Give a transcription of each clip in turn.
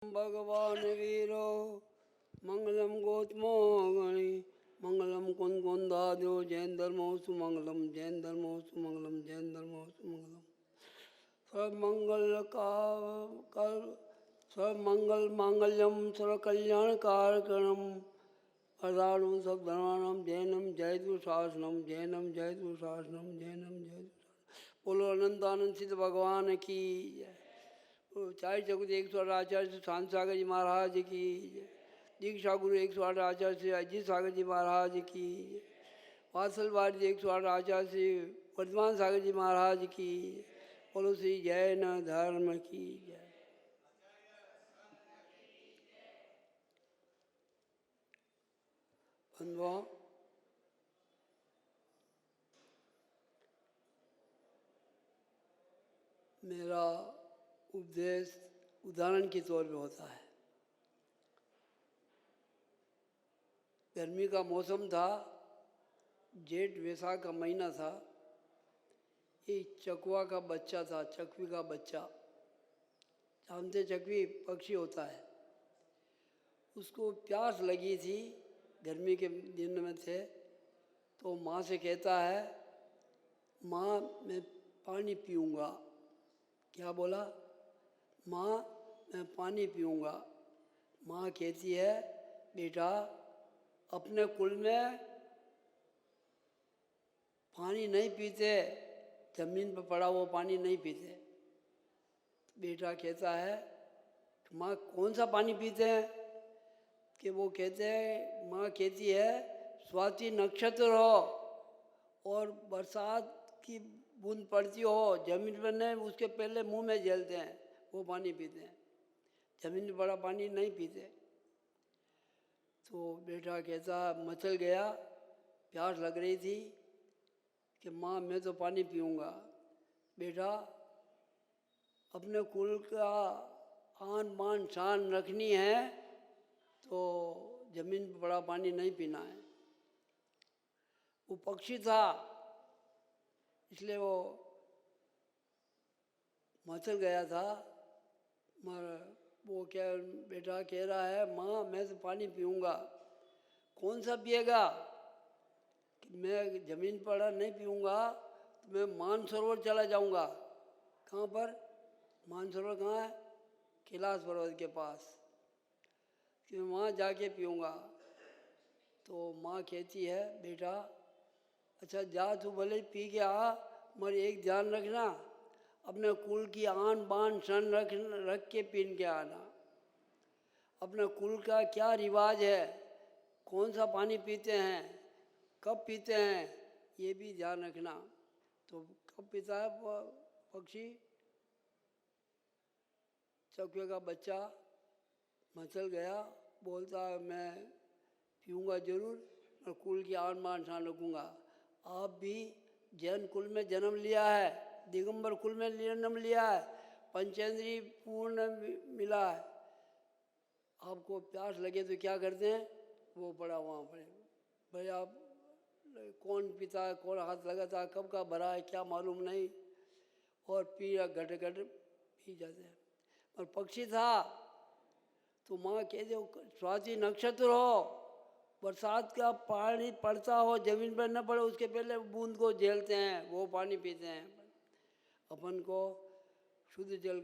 भगवान वीरो मंगलम गौतमो गणि मंगलम कुंदादो जैन धर्मो सुमंगलम जैन धर्मो सुमंगलम जैन धर्मो सुमंगलम सर्वमंगल सर्वमंगल मांगल्यम सर्व कल्याण कारकणम अर्धाणु सब धर्माणम जैनम जयतु शासनम जैनम जयतु शासनम जैनम जयतु। बोलो अनंतानंद सिद्ध भगवान की जय। चार चकुत 108 आचार्य शांत सागर जी महाराज की जय। दीक्षा गुरु 108 आचार्य श्री अजीत सागर जी महाराज की जय। वात्सल भारती 108 आचार्य श्री वर्धमान सागर जी महाराज की जय। बोलो श्री जैन धर्म की जय। बंधुओं, मेरा उपदेश उदाहरण के तौर पे होता है। गर्मी का मौसम था, जेठ वैसाख का महीना था। ये चकवा का बच्चा था, चकवी का बच्चा। जानते चकवी पक्षी होता है। उसको प्यास लगी थी, गर्मी के दिन में थे, तो माँ से कहता है, माँ मैं पानी पीऊँगा। क्या बोला? माँ मैं पानी पीऊँगा। माँ कहती है, बेटा अपने कुल में पानी नहीं पीते, जमीन पर पड़ा हुआ पानी नहीं पीते। बेटा कहता है, माँ कौन सा पानी पीते हैं? कि वो कहते हैं, माँ कहती है स्वाति नक्षत्र हो और बरसात की बूंद पड़ती हो, जमीन पर नहीं, उसके पहले मुंह में झेलते हैं, वो पानी पीते हैं। जमीन पर पड़ा पानी नहीं पीते। तो बेटा कहता मचल गया, प्यास लग रही थी कि माँ मैं तो पानी पीऊँगा। बेटा अपने कुल का आन बान शान रखनी है तो जमीन पर पड़ा पानी नहीं पीना है। वो पक्षी था, इसलिए वो मचल गया था। मगर वो क्या बेटा कह रहा है, माँ मैं तो पानी पीऊँगा। कौन सा पिएगा? कि मैं जमीन पर नहीं पीऊँगा तो मैं मानसरोवर चला जाऊँगा। कहाँ पर? मानसरोवर कहाँ है? कैलाश पर्वत के पास, कि मैं वहाँ जाके पीऊँगा। तो माँ कहती है, बेटा अच्छा जा, तू भले पी के आ, मगर एक ध्यान रखना, अपने कुल की आन बान शन रख के पीन के आना। अपने कुल का क्या रिवाज है, कौन सा पानी पीते हैं, कब पीते हैं, ये भी ध्यान रखना। तो कब पीता है पक्षी? चकवे का बच्चा मचल गया, बोलता है मैं पीऊँगा जरूर और कुल की आन बान शान रखूँगा। आप भी जैन कुल में जन्म लिया है, दिगंबर कुल में जन्म लिया है, पंचेंद्रीय पूर्ण मिला है। आपको प्यास लगे तो क्या करते हैं? वो पड़ा वहाँ पड़े। भाई आप कौन पीता है, कौन हाथ लगाता है, कब का भरा है क्या मालूम नहीं, और पिया घट घट पी जाते हैं। और पक्षी था तो माँ कहते स्वाति नक्षत्र हो, बरसात का पानी पड़ता हो, जमीन पर न पड़े उसके पहले बूंद को झेलते हैं, वो पानी पीते हैं। अपन को शुद्ध जल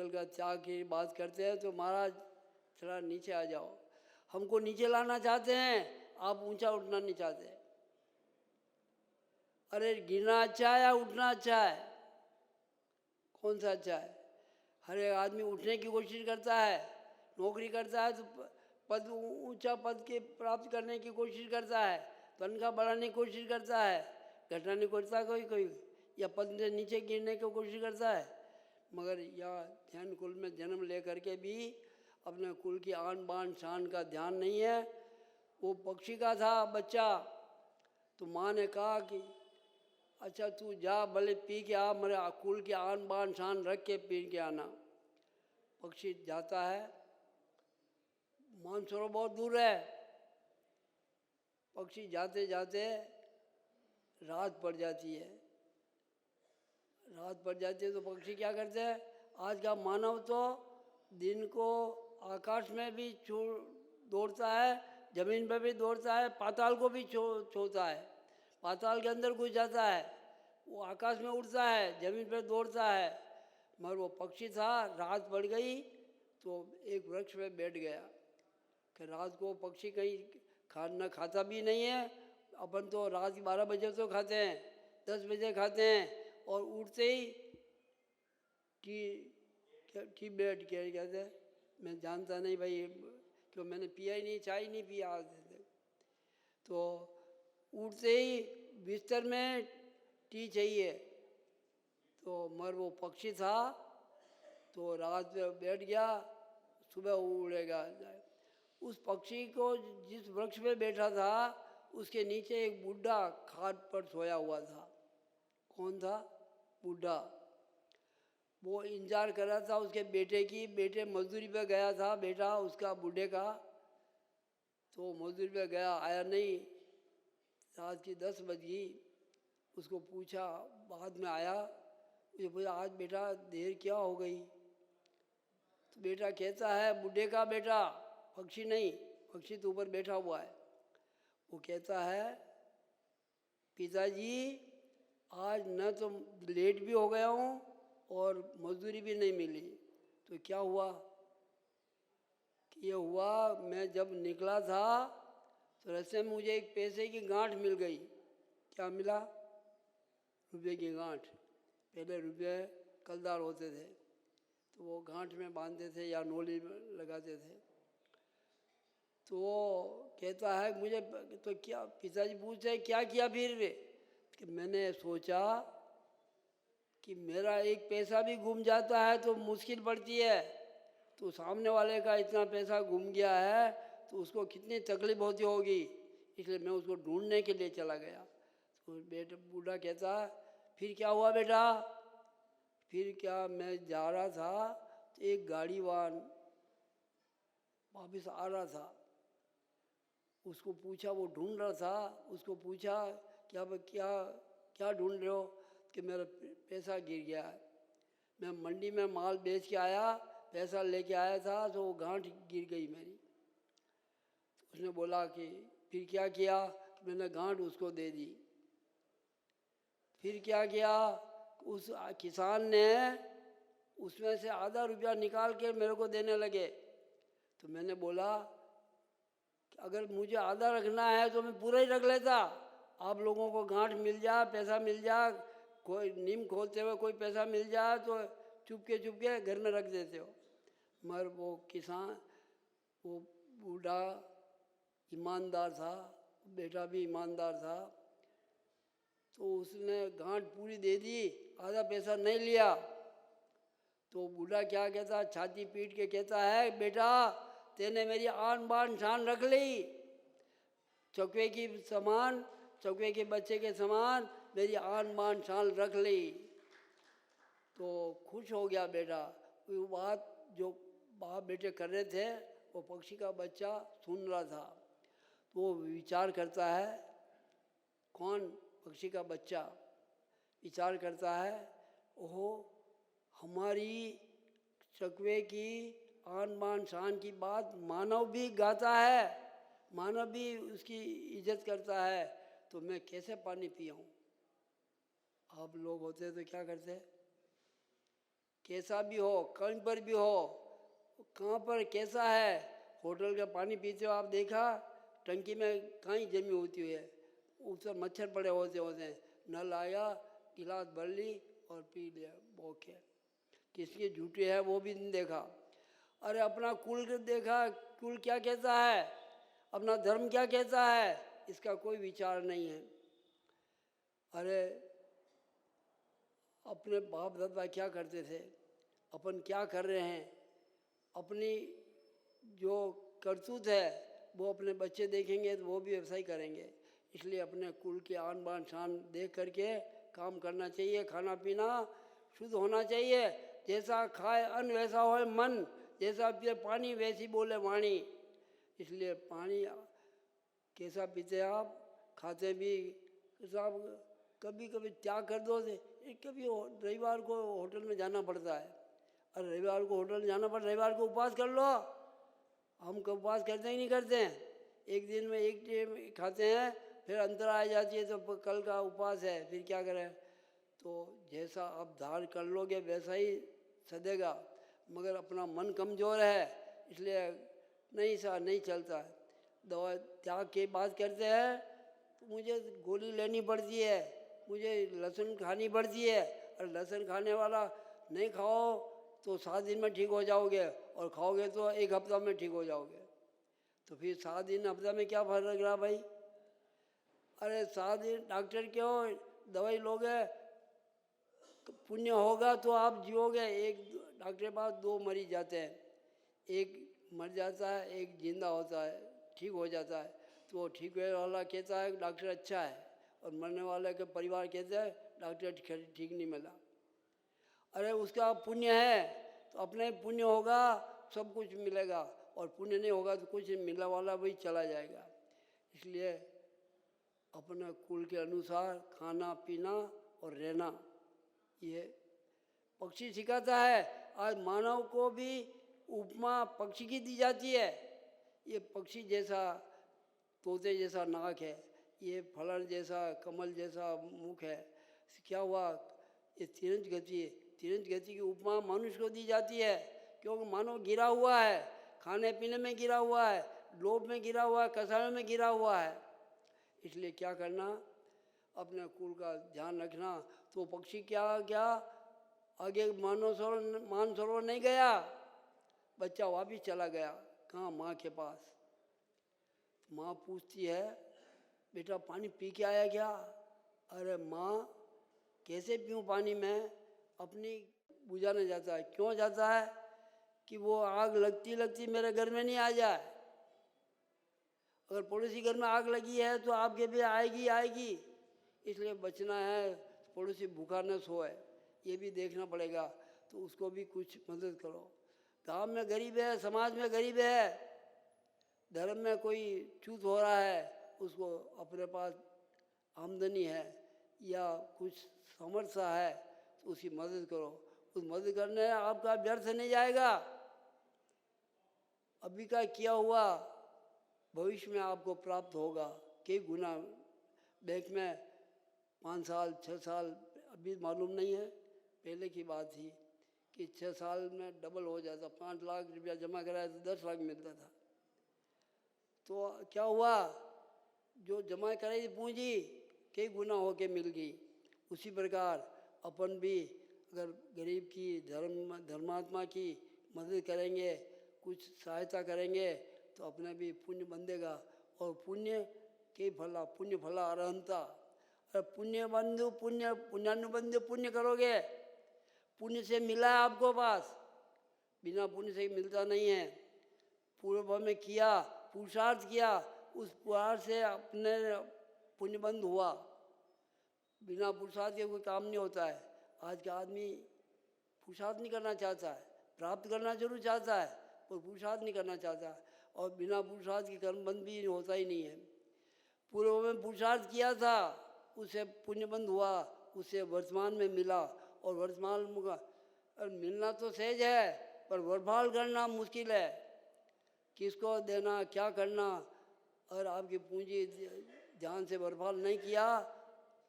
का त्याग की बात करते हैं तो महाराज थोड़ा नीचे आ जाओ। हमको नीचे लाना चाहते हैं, आप ऊंचा उठना नहीं चाहते। अरे गिरना अच्छा है या उठना अच्छा है? कौन सा अच्छा है? हर एक आदमी उठने की कोशिश करता है, नौकरी करता है तो पद ऊंचा पद के प्राप्त करने की कोशिश करता है, तनख्वाह बढ़ाने की कोशिश करता है, घटाने को करता कोई कोई, या पद से नीचे गिरने की कोशिश करता है। मगर यह ध्यान कुल में जन्म ले करके भी अपने कुल की आन बान शान का ध्यान नहीं है। वो पक्षी का था बच्चा, तो माँ ने कहा कि अच्छा तू जा भले पी के आ, मेरे कुल की आन बान शान रख के पी के आना। पक्षी जाता है, मानसरोवर बहुत दूर है। पक्षी जाते जाते रात पड़ जाती है। रात पड़ जाती है तो पक्षी क्या करते हैं? आज का मानव तो दिन को आकाश में भी दौड़ता है, जमीन पर भी दौड़ता है, पाताल को भी छूता है, पाताल के अंदर घुस जाता है, वो आकाश में उड़ता है, जमीन पर दौड़ता है। मगर वो पक्षी था, रात पड़ गई तो एक वृक्ष पे बैठ गया कि रात को पक्षी कहीं खाना खाता भी नहीं है। अपन तो रात 12 बजे तो खाते हैं, 10 बजे खाते हैं, और उठते ही टी बेड क्या कहते हैं, मैं जानता नहीं भाई, क्यों मैंने पिया ही नहीं, चाय नहीं पिया आज तक। तो उठते ही बिस्तर में टी चाहिए। तो मगर वो पक्षी था तो रात में बैठ गया, सुबह उड़ेगा। उस पक्षी को जिस वृक्ष पे बैठा था उसके नीचे एक बूढ़ा खाट पर सोया हुआ था। कौन था? बूढ़ा। वो इंतजार कर रहा था उसके बेटे की। बेटे मजदूरी पे गया था, बेटा उसका बूढ़े का, तो मजदूरी पे गया, आया नहीं। रात की 10 बज गई। उसको पूछा, बाद में आया, मुझे पूछा आज बेटा देर क्या हो गई? तो बेटा कहता है, बूढ़े का बेटा, पक्षी नहीं, पक्षी तो ऊपर बैठा हुआ है, वो कहता है पिताजी आज न तो लेट भी हो गया हूँ और मजदूरी भी नहीं मिली। तो क्या हुआ? कि ये हुआ, मैं जब निकला था तो रास्ते में मुझे एक पैसे की गांठ मिल गई। क्या मिला? रुपये की गांठ। पहले रुपये कलदार होते थे तो वो गांठ में बांधते थे या नोली में लगाते थे। तो वो कहता है मुझे, तो क्या, पिताजी पूछते हैं क्या किया फिर? कि मैंने सोचा कि मेरा एक पैसा भी गुम जाता है तो मुश्किल पड़ती है, तो सामने वाले का इतना पैसा गुम गया है तो उसको कितनी तकलीफ होती होगी, इसलिए मैं उसको ढूंढने के लिए चला गया। तो बेटा बूढ़ा कहता फिर क्या हुआ बेटा? फिर क्या, मैं जा रहा था तो एक गाड़ी वाहन वापस आ रहा था, उसको पूछा, वो ढूंढ रहा था, उसको पूछा क्या क्या क्या ढूंढ रहे हो? कि मेरा पैसा गिर गया है, मैं मंडी में माल बेच के आया, पैसा लेके आया था तो वो गांठ गिर गई मेरी। तो उसने बोला कि फिर क्या किया? कि मैंने गांठ उसको दे दी। फिर क्या किया? उस किसान ने उसमें से आधा रुपया निकाल के मेरे को देने लगे। तो मैंने बोला कि अगर मुझे आधा रखना है तो मैं पूरा ही रख लेता, आप लोगों को गांठ मिल जा, पैसा मिल जा, कोई नीम खोलते हुए कोई पैसा मिल जाए तो चुपके घर में रख देते हो। मगर वो किसान, वो बूढ़ा ईमानदार था, बेटा भी ईमानदार था, तो उसने गांठ पूरी दे दी, आधा पैसा नहीं लिया। तो बूढ़ा क्या कहता, छाती पीट के कहता है बेटा तेने मेरी आन बान शान रख ली, चौके की समान, चौके के बच्चे के समान मेरी आन बान शान रख ली। तो खुश हो गया बेटा। वो बात जो बाप बेटे कर रहे थे वो पक्षी का बच्चा सुन रहा था। तो वो विचार करता है, कौन? पक्षी का बच्चा विचार करता है, ओहो हमारी चकवे की आन बान शान की बात मानव भी गाता है, मानव भी उसकी इज्जत करता है, तो मैं कैसे पानी पियाऊँ? आप लोग होते तो क्या करते? कैसा भी हो, कहीं पर भी हो, कहाँ पर कैसा है, होटल का पानी पीते हो आप देखा, टंकी में कहीं जमी होती है, उस पर मच्छर पड़े होते हैं, नल आया, गिलास भर ली और पी लिया, भूखे। किसके झूठे है वो भी नहीं देखा। अरे अपना कुल देखा, कुल क्या कहता है, अपना धर्म क्या कहता है, इसका कोई विचार नहीं है। अरे अपने बाप दादा क्या करते थे, अपन क्या कर रहे हैं, अपनी जो करतूत है वो अपने बच्चे देखेंगे तो वो भी वैसा ही करेंगे। इसलिए अपने कुल की आन बान शान देख करके काम करना चाहिए, खाना पीना शुद्ध होना चाहिए। जैसा खाए अन्न वैसा होए मन, जैसा पिए पानी वैसी बोले वाणी। इसलिए पानी कैसा पीते आप, खाते भी सब कभी कभी त्याग कर दो। कभी रविवार को होटल में जाना पड़ता है, अरे रविवार को होटल जाना पड़, रविवार को उपवास कर लो। हम को उपवास करते ही नहीं करते हैं, एक दिन में एक टाइम खाते हैं, फिर अंतर आ जाती है तो कल का उपवास है, फिर क्या करें। तो जैसा आप धार कर लोगे वैसा ही सदेगा, मगर अपना मन कमज़ोर है इसलिए नहीं चलता है। दवा त्याग की बात करते हैं तो मुझे गोली लेनी पड़ती है, मुझे लहसुन खानी पड़ती है, और लहसुन खाने वाला नहीं खाओ तो 7 दिन में ठीक हो जाओगे, और खाओगे तो 1 हफ्ता में ठीक हो जाओगे। तो फिर 7 दिन हफ्ता में क्या फर्क रहा भाई। अरे 7 दिन डॉक्टर क्यों, दवाई लोगे पुण्य होगा तो आप जियोगे। एक डॉक्टर के पास 2 मरीज जाते हैं, एक मर जाता है, एक जिंदा होता है, ठीक हो जाता है। तो ठीक हुए वाला कहता है डॉक्टर अच्छा है, और मरने वाले के परिवार कहते हैं डॉक्टर ठीक नहीं मिला। अरे उसका पुण्य है तो अपने पुण्य होगा सब कुछ मिलेगा, और पुण्य नहीं होगा तो कुछ मिलने वाला वही चला जाएगा। इसलिए अपने कुल के अनुसार खाना पीना और रहना ये पक्षी सिखाता है। आज मानव को भी उपमा पक्षी की दी जाती है। ये पक्षी जैसा तोते जैसा नाक है, ये फलन जैसा कमल जैसा मुख है। क्या हुआ, ये तिरंज गति है। तिरंज गति की उपमा मनुष्य को दी जाती है, क्योंकि मानव गिरा हुआ है, खाने पीने में गिरा हुआ है, लोभ में गिरा हुआ है, कसायों में गिरा हुआ है। इसलिए क्या करना, अपने कुल का ध्यान रखना। तो पक्षी क्या क्या आगे मानसरोवर नहीं गया, बच्चा वापिस चला गया कहाँ, माँ के पास। माँ पूछती है बेटा पानी पी के आया क्या। अरे माँ कैसे पीऊँ पानी, मैं अपनी बुझाने जाता है। क्यों जाता है कि वो आग लगती लगती मेरे घर में नहीं आ जाए। अगर पड़ोसी घर में आग लगी है तो आपके भी आएगी, इसलिए बचना है, पड़ोसी भूखा न सोए, ये भी देखना पड़ेगा। तो उसको भी कुछ मदद करो। गांव में गरीब है, समाज में गरीब है, धर्म में कोई चूत हो रहा है, उसको अपने पास आमदनी है या कुछ समर्थ है तो उसकी मदद करो। उस मदद करने आपका व्यर्थ नहीं जाएगा, अभी का किया हुआ भविष्य में आपको प्राप्त होगा कई गुना। बैंक में 5 साल 6 साल, अभी मालूम नहीं है, पहले की बात थी कि 6 साल में डबल हो जाता। 5 लाख रुपया जमा कराया तो 10 लाख मिलता था। तो क्या हुआ, जो जमा कराई पूंजी कई गुना होके मिल गई। उसी प्रकार अपन भी अगर गरीब की धर्मात्मा की मदद करेंगे, कुछ सहायता करेंगे तो अपने भी पुण्य बंधेगा। और पुण्य के फला, पुण्य फला अरहंता। अरे पुण्य बंधु पुण्यानुबंधु पुण्य करोगे, पुण्य से मिला है आपको पास, बिना पुण्य से मिलता नहीं है। पूर्व में किया, पुरुषार्थ किया, उस पुरुषार्थ से अपने पुण्यबंध हुआ। बिना पुरुषार्थ के कोई काम नहीं होता है। आज का आदमी पुरुषार्थ नहीं करना चाहता है, प्राप्त करना जरूर चाहता है पर पुरुषार्थ नहीं करना चाहता, और बिना पुरुषार्थ के कर्मबंध भी होता ही नहीं है। पूर्व में पुरुषार्थ किया था, उससे पुण्यबंध हुआ, उससे वर्तमान में मिला। और वर्तमान में मिलना तो सहज है पर वर्भाल करना मुश्किल है। किसको देना, क्या करना, अगर आपकी पूंजी ध्यान से वर्भाल नहीं किया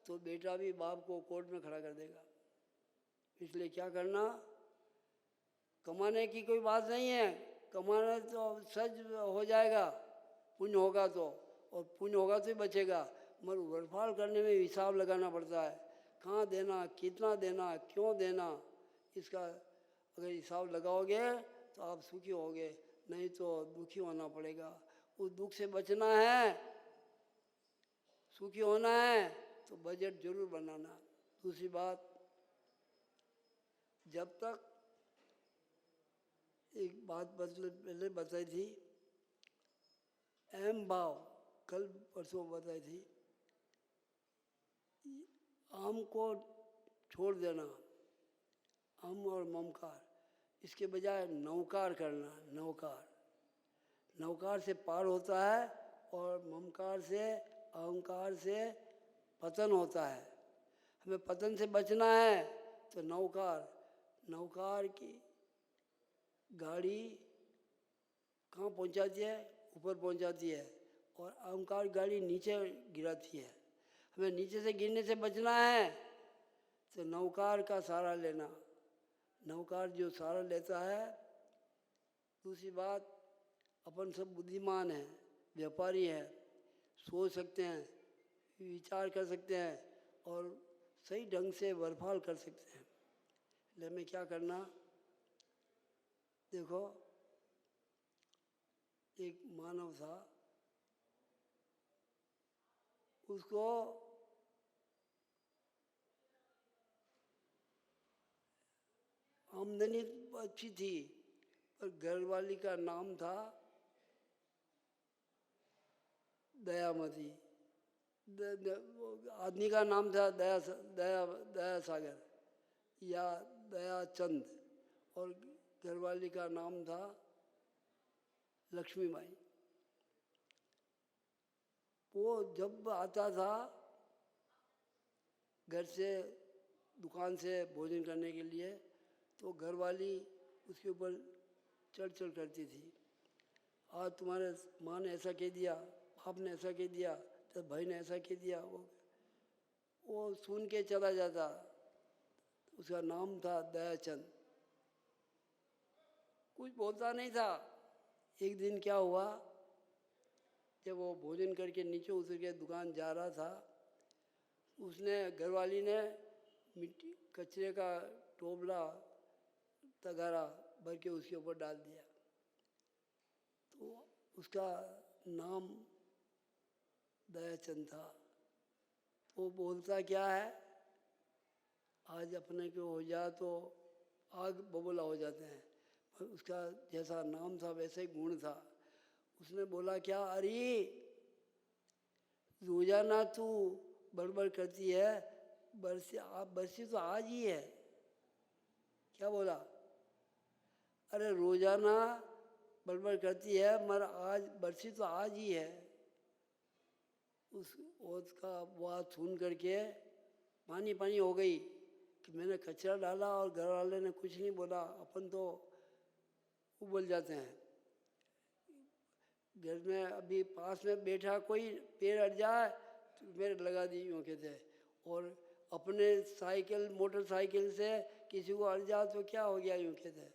तो बेटा भी बाप को कोर्ट में खड़ा कर देगा। इसलिए क्या करना, कमाने की कोई बात नहीं है, कमाना तो सच हो जाएगा, पुण्य होगा तो, और पुण्य होगा तो ही बचेगा। मगर वर्भाल करने में हिसाब लगाना पड़ता है, कहाँ देना, कितना देना, क्यों देना, इसका अगर हिसाब लगाओगे तो आप सुखी होगे, नहीं तो दुखी होना पड़ेगा। उस दुख से बचना है, सुखी होना है तो बजट जरूर बनाना। दूसरी बात, जब तक एक बात पहले बताई थी, अहम भाव कल परसों बताई थी, आम को छोड़ देना, अहम और ममकार, इसके बजाय नौकार करना। नौकार से पार होता है और ममकार से अहंकार से पतन होता है। हमें पतन से बचना है तो नौकार की गाड़ी कहाँ पहुंचाती है? ऊपर पहुंचाती है, और अहंकार गाड़ी नीचे गिराती है। हमें नीचे से गिरने से बचना है तो नौकार का सहारा लेना। नौकार जो सहारा लेता है। दूसरी बात, अपन सब बुद्धिमान हैं, व्यापारी हैं, सोच सकते हैं, विचार कर सकते हैं और सही ढंग से व्यवहार कर सकते हैं। इसलिए हमें क्या करना, देखो एक मानव था, उसको आमदनी अच्छी थी, पर घरवाली का नाम था दयामती। आदमी का नाम था दया सागर या दयाचंद, और घरवाली का नाम था लक्ष्मी बाई। वो जब आता था घर से, दुकान से भोजन करने के लिए, तो घरवाली उसके ऊपर चढ़ करती थी। आज तुम्हारे माँ ने ऐसा कह दिया, बाप ने ऐसा कह दिया, तो भाई ने ऐसा कह दिया। वो सुन के चला जाता। उसका नाम था दयाचंद। कुछ बोलता नहीं था। एक दिन क्या हुआ, जब वो भोजन करके नीचे उतर के दुकान जा रहा था, उसने, घरवाली ने मिट्टी कचरे का टोपला तगारा भर के उसके ऊपर डाल दिया। तो उसका नाम दयाचंद था। वो बोलता क्या है, आज अपने को हो जा तो आग बबूला हो जाते हैं, पर उसका जैसा नाम था वैसे ही गुण था। उसने बोला क्या, अरे रोजाना तू बड़बड़ करती है, बरसी तो आज ही है। क्या बोला? अरे रोजाना बड़बड़ करती है, मगर आज बरसी तो आज ही है। उस औरत का बात सुन करके पानी पानी हो गई कि मैंने कचरा डाला और घर वाले ने कुछ नहीं बोला। अपन तो उबल जाते हैं। घर में अभी पास में बैठा कोई पेड़ अट जाए तो मेरे लगा दी यूँ कहते। और अपने साइकिल मोटरसाइकिल से किसी को अट जाए तो क्या हो गया यूँ कहते।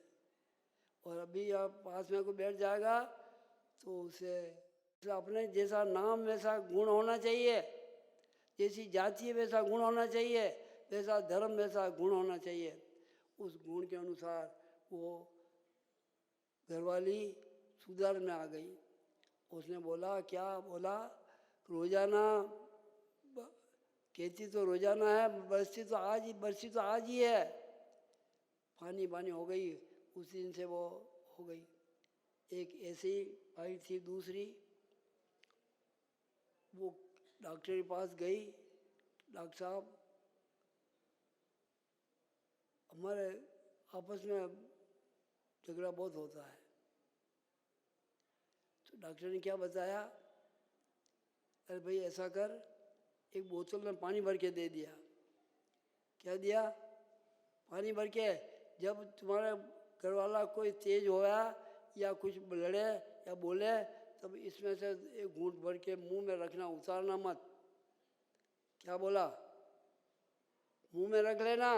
और अभी आप पास में कोई बैठ जाएगा तो उसे अपने जैसा नाम वैसा गुण होना चाहिए, जैसी जाति वैसा गुण होना चाहिए, वैसा धर्म वैसा गुण होना चाहिए। उस गुण के अनुसार वो घरवाली सुधार में आ गई। उसने बोला, क्या बोला, रोजाना कहती तो रोजाना है, बरसी तो आज ही है। पानी पानी हो गई। उस दिन से वो हो गई। एक ऐसी आई थी दूसरी, वो डॉक्टर के पास गई। डॉक्टर साहब, हमारे आपस में झगड़ा बहुत होता है। तो डॉक्टर ने क्या बताया, अरे भाई ऐसा कर, एक बोतल में पानी भर के दे दिया। क्या दिया? पानी भर के। जब तुम्हारा घरवाला कोई तेज होया या कुछ लड़े या बोले, तब इसमें से एक घूंट भर के मुंह में रखना, उतारना मत। क्या बोला? मुंह में रख लेना,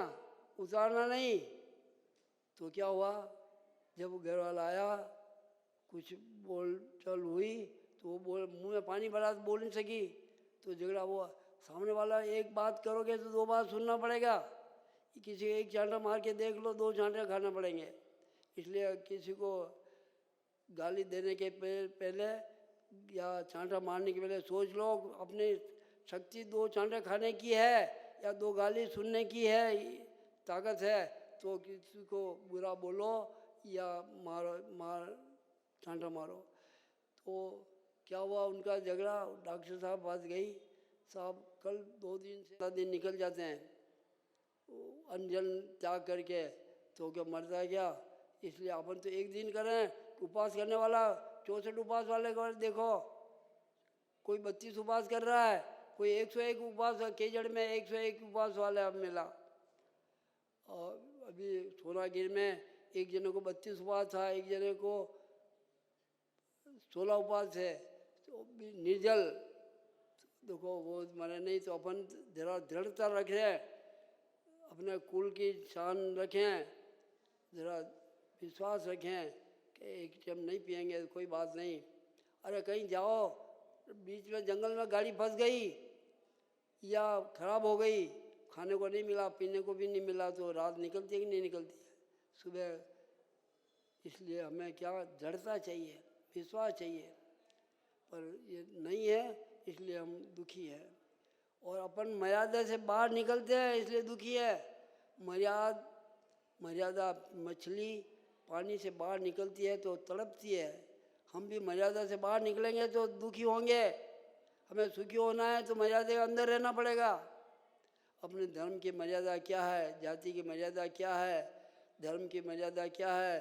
उतारना नहीं। तो क्या हुआ, जब घर वाला आया, कुछ बोल चल हुई, तो वो मुंह में पानी भरा तो बोल नहीं सकी। तो झगड़ा हुआ। सामने वाला एक बात करोगे तो दो बात सुनना पड़ेगा। किसी एक चांटा मार के देख लो, दो चांटे खाना पड़ेंगे। इसलिए किसी को गाली देने के पहले या चांटा मारने के पहले सोच लो, अपनी शक्ति दो चांटे खाने की है या दो गाली सुनने की है, ताकत है तो किसी को बुरा बोलो या चांटा मारो। तो क्या हुआ, उनका झगड़ा, डॉक्टर साहब पास गई, साहब कल 2 दिन से 7 दिन निकल जाते हैं अनजल त्याग करके, तो क्या मरता है क्या? इसलिए अपन तो एक दिन करें। उपवास करने वाला 64 उपवास वाले को देखो, कोई 32 उपवास कर रहा है, कोई 101 उपवास, केजड़ में 101 उपवास वाले अब मिला। और अभी सोनागिर में एक जने को 32 उपवास था, एक जने को 16 उपवास है, तो निर्जल। देखो वो मरे नहीं तो अपन जरा दृढ़ता रखें, अपने कुल की शान रखें, जरा विश्वास रखें कि एक टाइम नहीं पिएंगे तो कोई बात नहीं। अरे कहीं जाओ, बीच में जंगल में गाड़ी फंस गई या खराब हो गई, खाने को नहीं मिला, पीने को भी नहीं मिला, तो रात निकलती है कि नहीं निकलती है सुबह। इसलिए हमें क्या दृढ़ता चाहिए, विश्वास चाहिए, पर ये नहीं है इसलिए हम दुखी हैं। और अपन मर्यादा से बाहर निकलते हैं इसलिए दुखी है। मर्यादा मछली पानी से बाहर निकलती है तो तड़पती है, हम भी मर्यादा से बाहर निकलेंगे तो दुखी होंगे। हमें सुखी होना है तो मर्यादा के अंदर रहना पड़ेगा। अपने धर्म की मर्यादा क्या है, जाति की मर्यादा क्या है, धर्म की मर्यादा क्या है,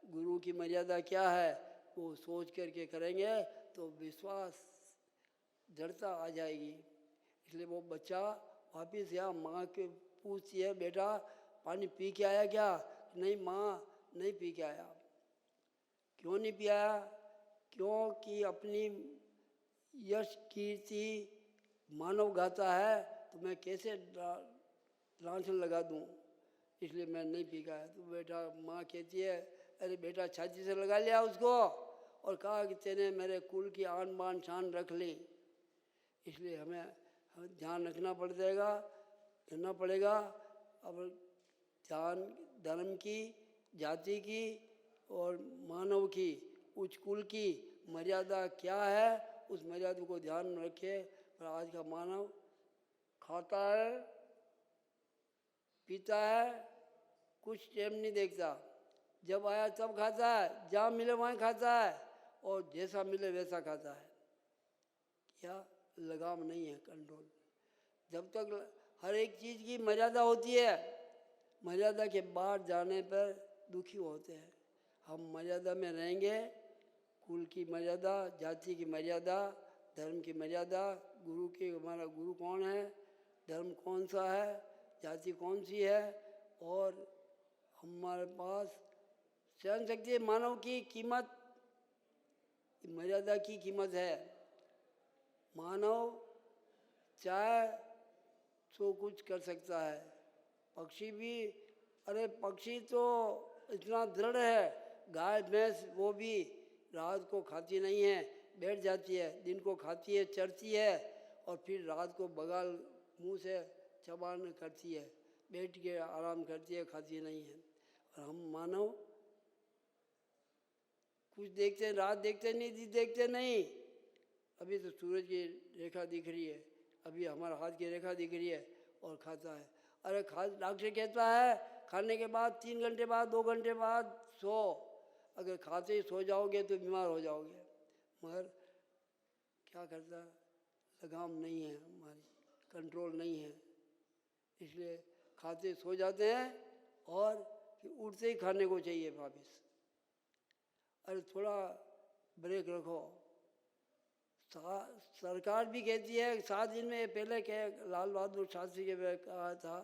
गुरु की मर्यादा क्या है, वो सोच करके करेंगे तो विश्वास दृढ़ता आ जाएगी। इसलिए वो बच्चा वापिस या माँ के पूछती है, बेटा पानी पी के आया क्या? नहीं माँ, नहीं पी के आया। क्यों नहीं पिया? क्योंकि अपनी यश कीर्ति मानव गाता है तो मैं कैसे लांछन लगा दूं, इसलिए मैं नहीं पी गया। तो बेटा माँ कहती है, अरे बेटा छाती से लगा लिया उसको और कहा कि तेने मेरे कुल की आन बान शान रख ली। इसलिए हमें ध्यान रखना पड़ेगा। अब ध्यान धर्म की, जाति की और मानव की, उच्च कुल की मर्यादा क्या है, उस मर्यादा को ध्यान में रखे। पर आज का मानव खाता है, पीता है, कुछ टाइम नहीं देखता, जब आया तब खाता है, जहाँ मिले वहीं खाता है और जैसा मिले वैसा खाता है। क्या लगाम नहीं है, कंट्रोल। जब तक हर एक चीज़ की मर्यादा होती है, मर्यादा के बाहर जाने पर दुखी होते हैं। हम मर्यादा में रहेंगे, कुल की मर्यादा, जाति की मर्यादा, धर्म की मर्यादा, गुरु की, हमारा गुरु कौन है, धर्म कौन सा है, जाति कौन सी है, और हमारे पास सहन शक्ति, मानव की कीमत, मर्यादा की कीमत है। मानव चाहे तो कुछ कर सकता है, पक्षी भी, अरे पक्षी तो इतना दृढ़ है, गाय भैंस वो भी रात को खाती नहीं है, बैठ जाती है, दिन को खाती है, चरती है और फिर रात को बगाल मुंह से चबान करती है, बैठ के आराम करती है, खाती नहीं है। और हम मानव कुछ देखते, रात देखते नहीं, दिन देखते नहीं। अभी तो सूरज की रेखा दिख रही है, अभी हमारा हाथ की रेखा दिख रही है और खाता है। अरे डॉक्टर कहता है खाने के बाद 3 घंटे बाद, 2 घंटे बाद सो, अगर खाते ही सो जाओगे तो बीमार हो जाओगे। मगर क्या करता, लगाम नहीं है, हमारी कंट्रोल नहीं है, इसलिए खाते सो जाते हैं और फिर उठते ही खाने को चाहिए वापस। अरे थोड़ा ब्रेक रखो। सरकार भी कहती है 7 दिन में, पहले लाल बहादुर शास्त्री के कहा था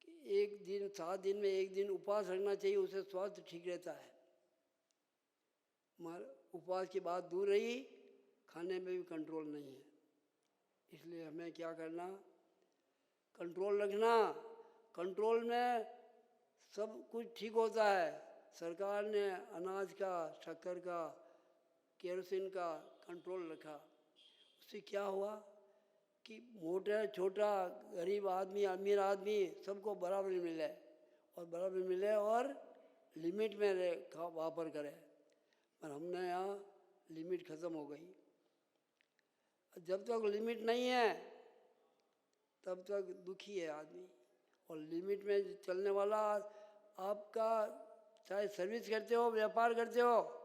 कि 7 दिन में 1 दिन उपवास रखना चाहिए, उससे स्वास्थ्य ठीक रहता है। मगर उपवास की बात दूर रही, खाने में भी कंट्रोल नहीं है। इसलिए हमें क्या करना, कंट्रोल रखना। कंट्रोल में सब कुछ ठीक होता है। सरकार ने अनाज का, शक्कर का, केरोसिन का कंट्रोल रखा, उससे क्या हुआ कि मोटा छोटा, गरीब आदमी, अमीर आदमी सबको बराबर मिले और लिमिट में वापर करें। पर हमने यहाँ लिमिट ख़त्म हो गई। जब तक लिमिट नहीं है तब तक दुखी है आदमी। और लिमिट में चलने वाला आपका, चाहे सर्विस करते हो, व्यापार करते हो,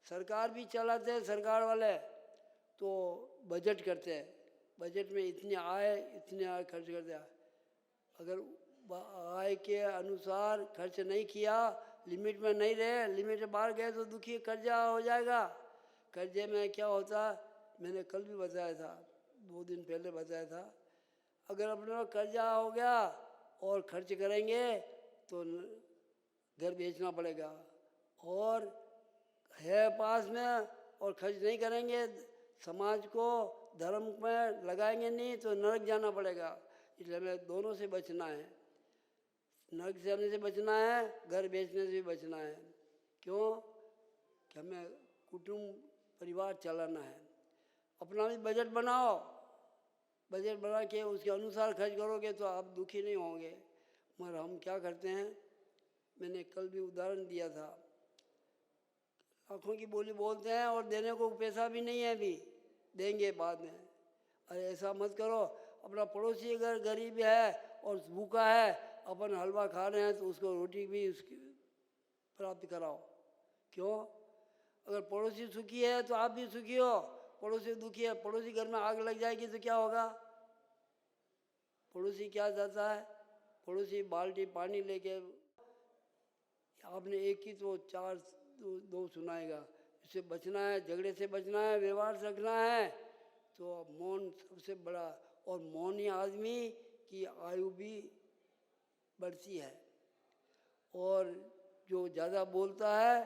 सरकार भी चलाते हैं, सरकार वाले तो बजट करते हैं, बजट में इतने आय खर्च करते हैं। अगर आय के अनुसार खर्च नहीं किया, लिमिट में नहीं रहे, लिमिट से बाहर गए तो दुखी, कर्जा हो जाएगा। कर्जे में क्या होता, मैंने कल भी बताया था, 2 दिन पहले बताया था, अगर अपने कर्जा हो गया और खर्च करेंगे तो घर बेचना पड़ेगा, और है पास में और खर्च नहीं करेंगे, समाज को धर्म में लगाएंगे नहीं तो नरक जाना पड़ेगा। इसलिए हमें दोनों से बचना है, नरक जाने से बचना है, घर बेचने से भी बचना है। क्यों कि हमें कुटुंब परिवार चलाना है। अपना भी बजट बनाओ, बजट बना के उसके अनुसार खर्च करोगे तो आप दुखी नहीं होंगे। मगर हम क्या करते हैं, मैंने कल भी उदाहरण दिया था, लाखों की बोली बोलते हैं और देने को पैसा भी नहीं है, अभी देंगे बाद में। अरे ऐसा मत करो, अपना पड़ोसी अगर गरीब है और भूखा है, अपन हलवा खा रहे हैं तो उसको रोटी भी उसकी प्राप्त कराओ। क्यों, अगर पड़ोसी सुखी है तो आप भी सुखी हो, पड़ोसी दुखी है, पड़ोसी घर में आग लग जाएगी तो क्या होगा? पड़ोसी क्या चाहता है? पड़ोसी बाल्टी पानी लेके, आपने एक की तो चार दो सुनाएगा। इससे बचना है, झगड़े से बचना है, व्यवहार से रखना है, तो मौन सबसे बड़ा। और मौनी आदमी की आयु भी बढ़ती है, और जो ज़्यादा बोलता है,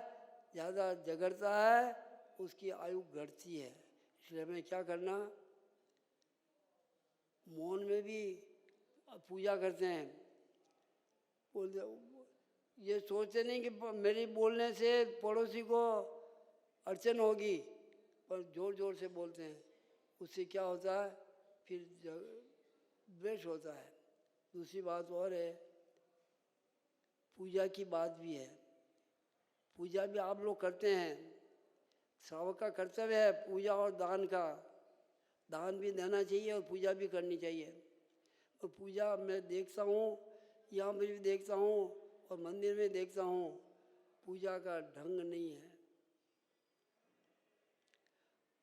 ज़्यादा झगड़ता है, उसकी आयु घटती है। इसलिए हमें क्या करना, मौन में भी पूजा करते हैं। बोलते ये सोचते नहीं कि मेरी बोलने से पड़ोसी को अड़चन होगी, पर जोर जोर से बोलते हैं, उससे क्या होता है, फिर द्वेष होता है। दूसरी बात और है, पूजा की बात भी है। पूजा भी आप लोग करते हैं, श्रावक का कर्तव्य है पूजा और दान का। दान भी देना चाहिए और पूजा भी करनी चाहिए। और पूजा मैं देखता हूँ, यहाँ पर भी देखता हूँ और मंदिर में देखता हूँ, पूजा का ढंग नहीं है।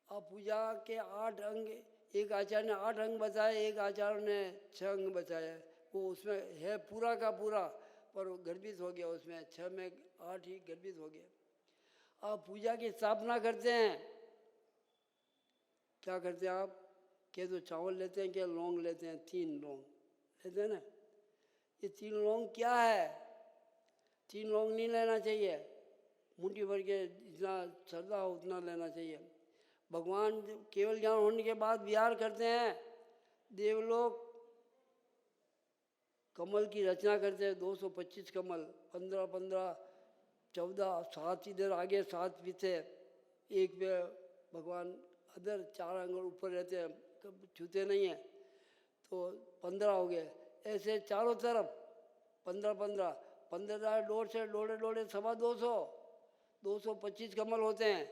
अब पूजा के 8 अंग, एक आचार्य ने 8 अंग बताए, एक आचार्य ने 6 अंग बताए। वो उसमें है पूरा का पूरा, पर वो गर्भित हो गया, उसमें 6 में 8 ही गर्भित हो गया। आप पूजा की स्थापना करते हैं, क्या करते हैं आप? क्या तो चावल लेते हैं, क्या लौंग लेते हैं? 3 लौंग लेते हैं ना। ये 3 लौंग क्या है? 3 लौंग नहीं लेना चाहिए, मुट्ठी भर के जितना श्रद्धा हो उतना लेना चाहिए। भगवान केवल ज्ञान होने के बाद विहार करते हैं, देवलोक कमल की रचना करते हैं, 225 कमल, 15-15, 14, 7 इधर आगे 7 पीछे, एक पे भगवान अदर 4 आंगन ऊपर रहते हैं, छूते नहीं हैं, तो 15 हो गए। ऐसे चारों तरफ 15-15, 15 डोर से डोड़े 225, 225 कमल होते हैं।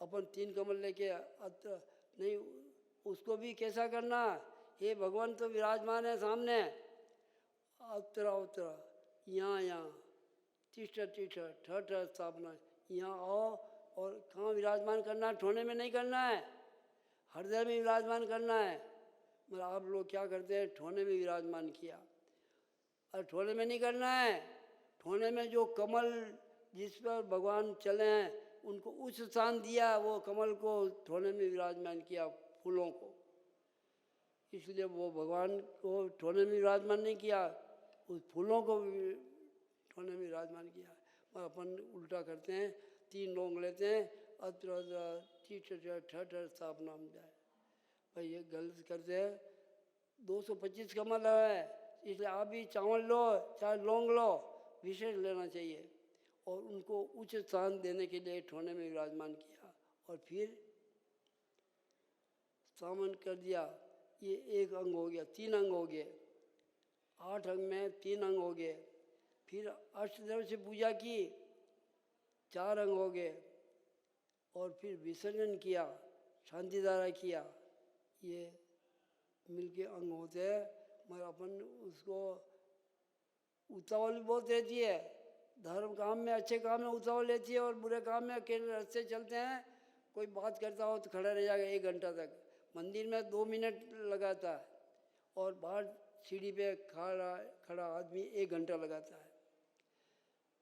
अपन 3 कमल लेके नहीं, उसको भी कैसा करना, ये भगवान तो विराजमान है सामने, उत्तरा यहाँ तिष्ठ ठठ स्थापना, यहाँ आओ। और कहाँ विराजमान करना है? ठोने में नहीं करना है, हृदय में विराजमान करना है। मगर आप लोग क्या करते हैं, ठोने में विराजमान किया, और ठोने में नहीं करना है। ठोने में जो कमल जिस पर भगवान चले हैं उनको उच्च स्थान दिया, वो कमल को ठोने में विराजमान किया, फूलों को। इसलिए वो भगवान को ठोने में विराजमान नहीं किया, उस फूलों को ठोने में विराजमान किया। और अपन उल्टा करते हैं, 3 लौंग लेते हैं, ठठ स्थापना में जाए। भाई ये गलत करते हैं। 225 कमल है, इसलिए आप भी चावल लो चाहे लौंग लो, विशेष लेना चाहिए। और उनको उच्च स्थान देने के लिए ठोने में विराजमान किया, और फिर सामन कर दिया। ये 1 अंग हो गया, 3 अंग हो गए, 8 अंग में 3 अंग हो गए। फिर अष्टदेव से पूजा की, 4 अंग हो गए। और फिर विसर्जन किया, शांतिधारा किया, ये मिलके अंग होते हैं। मगर अपन उसको उतावल भी बहुत रहती है, धर्म काम में, अच्छे काम में उतावल रहती है, और बुरे काम में अकेले रास्ते चलते हैं। कोई बात करता हो तो खड़ा रह जाएगा 1 घंटा तक, मंदिर में 2 मिनट लगाता है, और बाहर सीढ़ी पे खड़ा आदमी 1 घंटा लगाता है।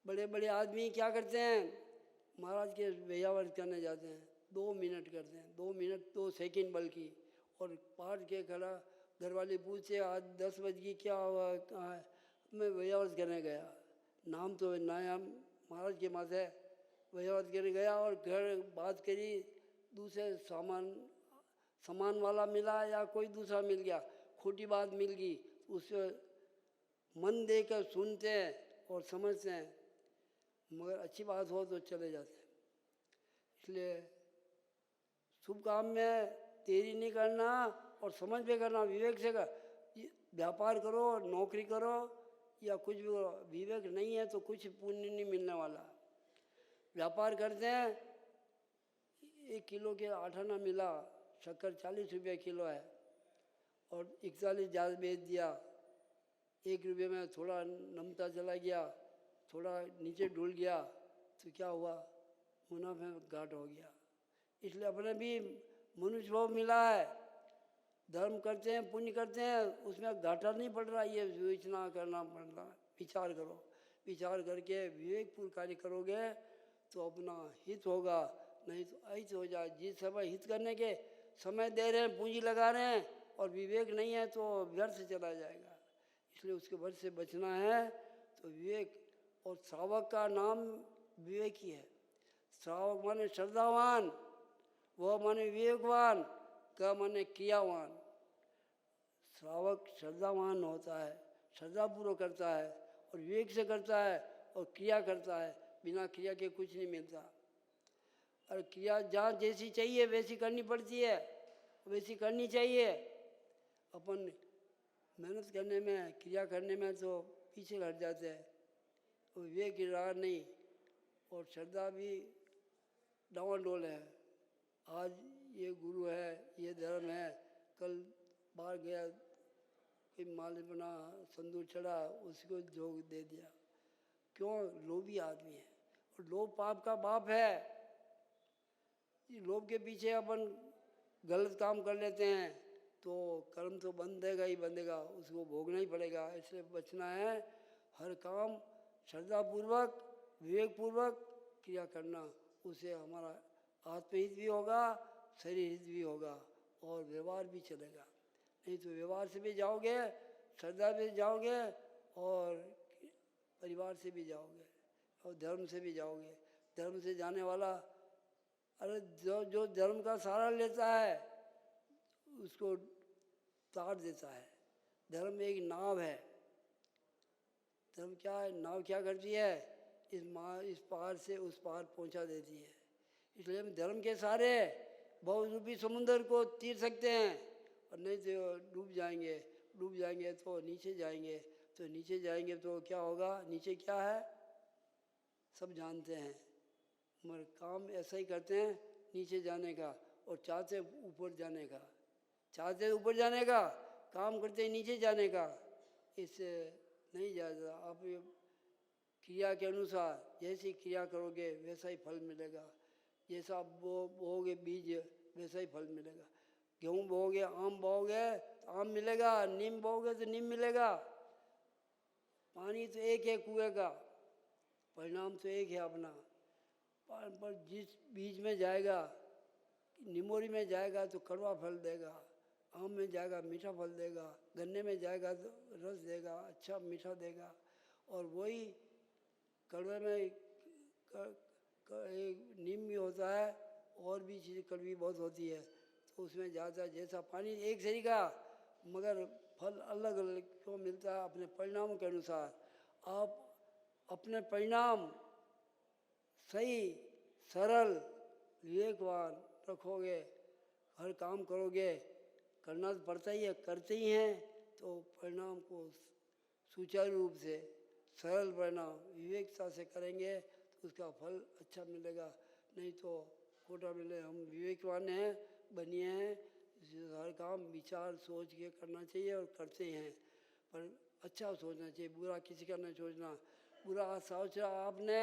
बड़े बड़े आदमी क्या करते हैं, महाराज के व्यायाम करने जाते हैं, 2 मिनट करते हैं, 2 मिनट 2 सेकंड बल्कि। और पाठ के खड़ा, घर वाले पूछे आज 10 बज गई, क्या हुआ, कहाँ है? मैं व्यायाम करने गया। नाम तो नया महाराज के माथे वही बात करने गया और घर बात करी, दूसरे सामान वाला मिला या कोई दूसरा मिल गया, खोटी बात मिल गई, उसे मन देकर सुनते हैं और समझते हैं, मगर अच्छी बात हो तो चले जाते हैं। इसलिए शुभ काम में देरी नहीं करना और समझ में करना, विवेक से कर। व्यापार करो, नौकरी करो या कुछ भी करो, विवेक नहीं है तो कुछ पुण्य नहीं मिलने वाला। व्यापार करते हैं, 1 किलो के आटा मिला, शक्कर 40 रुपये किलो है और 41 ज़्यादा बेच दिया, 1 रुपये में थोड़ा नमता चला गया, थोड़ा नीचे डूल गया, तो क्या हुआ, मुनाफे में घाट हो गया। इसलिए अपने भी मनुष्य भाव मिला है, धर्म करते हैं, पुण्य करते हैं, उसमें घाटा नहीं पड़ रहा, ये विवेचना करना पड़ रहा। विचार करो, विचार करके विवेकपूर्ण कार्य करोगे तो अपना हित होगा, नहीं तो अहित हो जाए। जिस समय हित करने के समय दे रहे हैं, पूंजी लगा रहे हैं और विवेक नहीं है तो व्यर्थ चला जाएगा। इसलिए उसके वश से बचना है तो विवेक। और श्रावक का नाम विवेक ही है। श्रावक माने श्रद्धावान, वह माने विवेकवान, का माने क्रियावान। श्रावक श्रद्धावान होता है, श्रद्धापूर्वक करता है और विवेक से करता है और क्रिया करता है। बिना क्रिया के कुछ नहीं मिलता। और क्रिया जहाँ जैसी चाहिए वैसी करनी पड़ती है, वैसी करनी चाहिए। अपन मेहनत करने में, क्रिया करने में तो पीछे हट जाते हैं, और विवेक की राह नहीं। और श्रद्धा भी डावाडोल है। आज ये गुरु है, ये धर्म है, कल बाहर गया कोई माल बना, संदूर चढ़ा, उसको जोग दे दिया। क्यों? लोभी आदमी है और लोभ पाप का बाप है। लोभ के पीछे अपन गलत काम कर लेते हैं तो कर्म तो बंधेगा ही बंधेगा, उसको भोगना ही पड़ेगा। इसलिए बचना है, हर काम श्रद्धापूर्वक विवेकपूर्वक क्रिया करना, उससे हमारा आत्महित भी होगा, शरीर हित भी होगा और व्यवहार भी चलेगा। नहीं तो व्यवहार से भी जाओगे, श्रद्धा से जाओगे और परिवार से भी जाओगे और धर्म से भी जाओगे। धर्म से जाने वाला, अरे जो धर्म का सहारा लेता है उसको तार देता है। धर्म एक नाव है। धर्म क्या है? नाव क्या करती है? इस पार से उस पार पहुंचा देती है। इसलिए हम धर्म के सहारे बहुरूपी समुद्र को तीर सकते हैं, और नहीं तो डूब जाएंगे। डूब जाएंगे तो नीचे जाएंगे, तो नीचे जाएंगे तो क्या होगा? नीचे क्या है सब जानते हैं, मगर काम ऐसा ही करते हैं नीचे जाने का और चाहते ऊपर जाने का। चाहते ऊपर जाने का, काम करते नीचे जाने का। इससे नहीं जाएगा। आप क्रिया के अनुसार जैसी क्रिया करोगे वैसा ही फल मिलेगा। जैसा आप बोओगे बीज वैसा ही फल मिलेगा। गेहूँ बोओगे, आम बोओगे तो आम मिलेगा, नीम बोओगे तो नीम मिलेगा। पानी तो एक है कुएं का, परिणाम तो एक है अपना। पर जिस बीज में जाएगा, निमोरी में जाएगा तो कड़वा फल देगा, आम में जाएगा मीठा फल देगा, गन्ने में जाएगा तो रस देगा, अच्छा मीठा देगा। और वही कड़वे में नीम भी होता है और भी चीज़ कड़वी बहुत होती है, तो उसमें ज़्यादा जैसा पानी एक सही का, मगर फल अलग अलग क्यों मिलता है? अपने परिणामों के अनुसार। आप अपने परिणाम सही, सरल, विवेकवान रखोगे, हर काम करोगे, करना तो पड़ता ही है, करते ही हैं, तो परिणाम को सुचारू रूप से सरल परिणाम विवेकता से करेंगे तो उसका फल अच्छा मिलेगा। नहीं तो खोटा मिले। हम विवेकवान हैं, बनिए हैं, हर काम विचार सोच के करना चाहिए और करते हैं, पर अच्छा सोचना चाहिए, बुरा किसी का नहीं सोचना। बुरा सोचा आपने,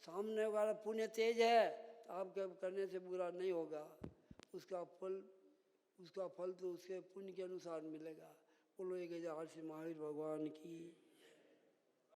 सामने वाला पुण्य तेज है, आपके करने से बुरा नहीं होगा। उसका फल तो उसके पुण्य के अनुसार मिलेगा। बोलो 1008 महावीर भगवान की।